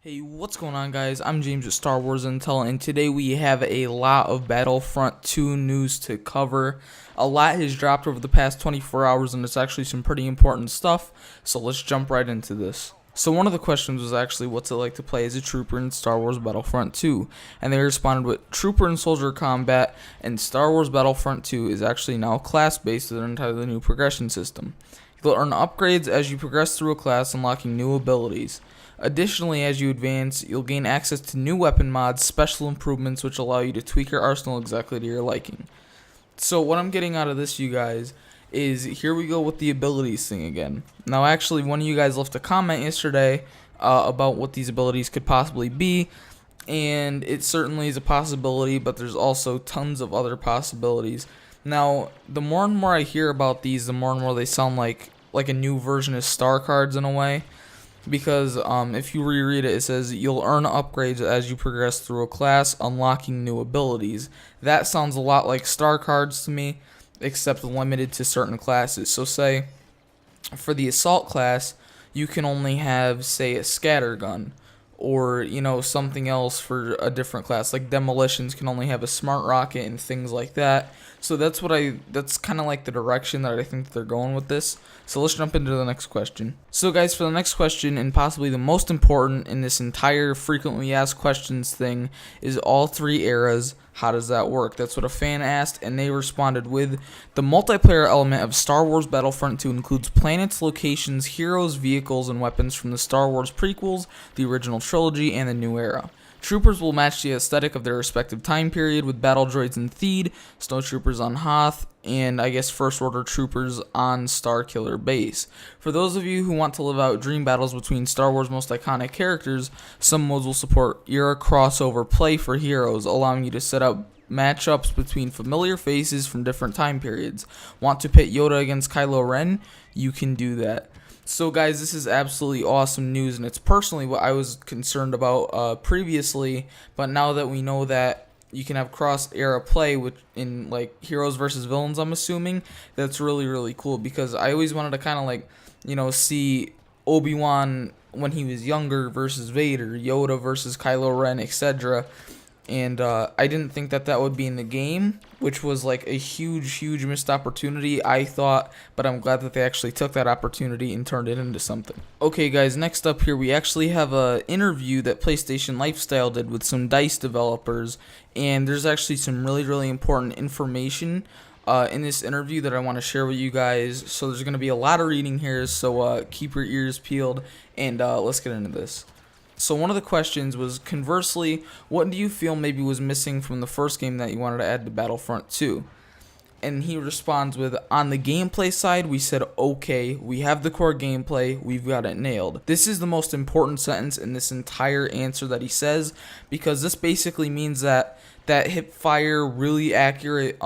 Hey, what's going on, guys? I'm James with Star Wars Intel, and today we have a lot of Battlefront 2 news to cover. A lot has dropped over the past 24 hours, and it's actually some pretty important stuff, so let's jump right into this. So one of the questions was actually, what's it like to play as a trooper in Star Wars Battlefront 2? And they responded with trooper and soldier combat, and Star Wars Battlefront 2 is actually now class-based with an entirely new progression system. You'll earn upgrades as you progress through a class, unlocking new abilities. Additionally, as you advance, you'll gain access to new weapon mods, special improvements, which allow you to tweak your arsenal exactly to your liking. So what I'm getting out of this, you guys, is here we go with the abilities thing again. Now, actually, one of you guys left a comment yesterday about what these abilities could possibly be, and it certainly is a possibility, but there's also tons of other possibilities. Now, the more and more I hear about these, the more and more they sound like a new version of star cards in a way. Because if you reread it, it says you'll earn upgrades as you progress through a class, unlocking new abilities. That sounds a lot like star cards to me, except limited to certain classes. So say, for the assault class, you can only have, say, a scatter gun, or something else for a different class. Like demolitions can only have a smart rocket and things like that. So that's kind of like the direction that I think that they're going with this. So let's jump into the next question. So guys, for the next question, and possibly the most important in this entire frequently asked questions thing, is all three eras. How does that work? That's what a fan asked, and they responded with, the multiplayer element of Star Wars Battlefront 2 includes planets, locations, heroes, vehicles, and weapons from the Star Wars prequels, the original trilogy, and the new era. Troopers will match the aesthetic of their respective time period, with battle droids in Theed, snowtroopers on Hoth, and I guess First Order troopers on Starkiller Base. For those of you who want to live out dream battles between Star Wars' most iconic characters, some modes will support era crossover play for heroes, allowing you to set up matchups between familiar faces from different time periods. Want to pit Yoda against Kylo Ren? You can do that. So guys, this is absolutely awesome news, and it's personally what I was concerned about previously, but now that we know that you can have cross-era play in like heroes versus villains, I'm assuming, that's really, really cool, because I always wanted to kind of see Obi-Wan when he was younger versus Vader, Yoda versus Kylo Ren, etc., and I didn't think that would be in the game, which was like a huge missed opportunity, I thought, but I'm glad that they actually took that opportunity and turned it into something. Okay guys, next up here we actually have an interview that PlayStation Lifestyle did with some DICE developers, and there's actually some really important information in this interview that I want to share with you guys. So there's going to be a lot of reading here, so keep your ears peeled, and let's get into this. So one of the questions was, conversely, what do you feel maybe was missing from the first game that you wanted to add to Battlefront 2? And he responds with, on the gameplay side, we said, okay, we have the core gameplay, we've got it nailed. This is the most important sentence in this entire answer that he says, because this basically means that hip fire, really accurate,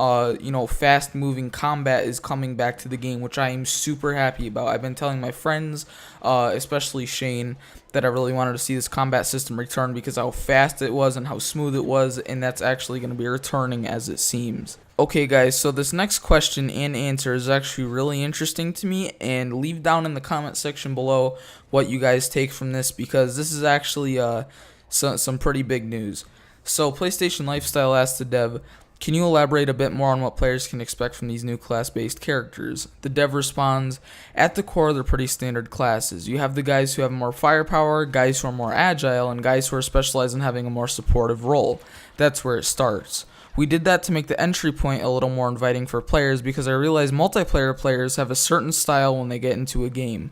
fast moving combat is coming back to the game, which I am super happy about. I've been telling my friends, especially Shane, that I really wanted to see this combat system return because how fast it was and how smooth it was, and that's actually going to be returning as it seems. Okay guys, so this next question and answer is actually really interesting to me, and leave down in the comment section below what you guys take from this, because this is actually some pretty big news. So PlayStation Lifestyle asked the dev, can you elaborate a bit more on what players can expect from these new class-based characters? The dev responds, at the core they're pretty standard classes. You have the guys who have more firepower, guys who are more agile, and guys who are specialized in having a more supportive role. That's where it starts. We did that to make the entry point a little more inviting for players, because I realized multiplayer players have a certain style when they get into a game.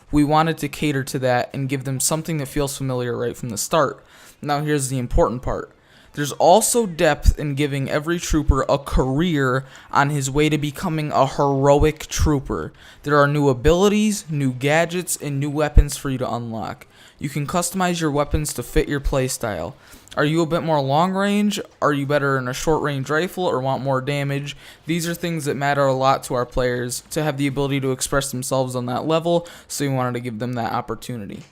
We wanted to cater to that and give them something that feels familiar right from the start. Now here's the important part. There's also depth in giving every trooper a career on his way to becoming a heroic trooper. There are new abilities, new gadgets, and new weapons for you to unlock. You can customize your weapons to fit your playstyle. Are you a bit more long range? Are you better in a short range rifle or want more damage? These are things that matter a lot to our players to have the ability to express themselves on that level, so we wanted to give them that opportunity.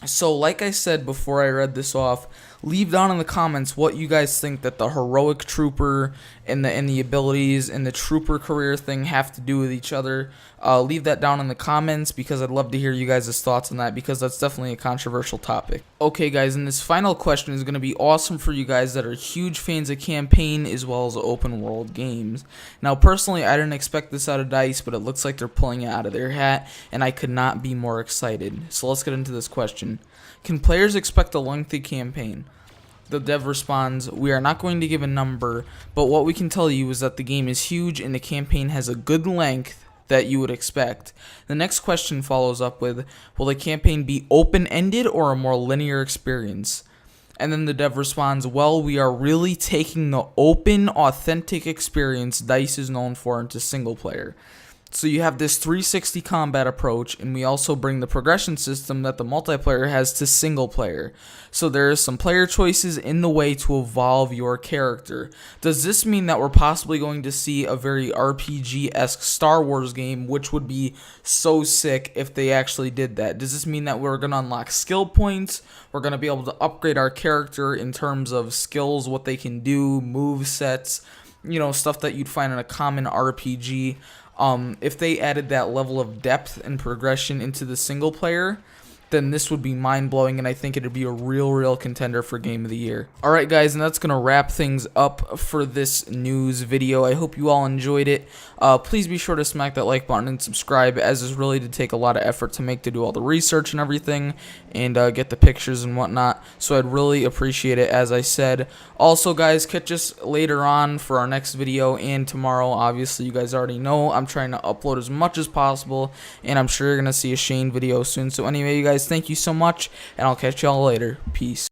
So like I said before I read this off, leave down in the comments what you guys think that the heroic trooper and the abilities and the trooper career thing have to do with each other. Leave that down in the comments, because I'd love to hear you guys' thoughts on that, because that's definitely a controversial topic. Okay guys, and this final question is going to be awesome for you guys that are huge fans of campaign as well as open world games. Now personally, I didn't expect this out of DICE, but it looks like they're pulling it out of their hat, and I could not be more excited. So let's get into this question. Can players expect a lengthy campaign? The dev responds, "We are not going to give a number, but what we can tell you is that the game is huge and the campaign has a good length that you would expect." The next question follows up with, "Will the campaign be open-ended or a more linear experience?" And then the dev responds, "Well, we are really taking the open, authentic experience DICE is known for into single player. So you have this 360 combat approach, and we also bring the progression system that the multiplayer has to single player. So there are some player choices in the way to evolve your character." Does this mean that we're possibly going to see a very RPG-esque Star Wars game, which would be so sick if they actually did that? Does this mean that we're going to unlock skill points? We're going to be able to upgrade our character in terms of skills, what they can do, move sets, stuff that you'd find in a common RPG. If they added that level of depth and progression into the single player, then this would be mind-blowing, and I think it would be a real contender for Game of the Year. Alright guys, and that's going to wrap things up for this news video. I hope you all enjoyed it. Please be sure to smack that like button and subscribe, as this really did take a lot of effort to do all the research and everything, and get the pictures and whatnot, so I'd really appreciate it, as I said. Also guys, catch us later on for our next video, and tomorrow, obviously you guys already know, I'm trying to upload as much as possible, and I'm sure you're going to see a Shane video soon. So anyway, you guys, thank you so much, and I'll catch y'all later. Peace.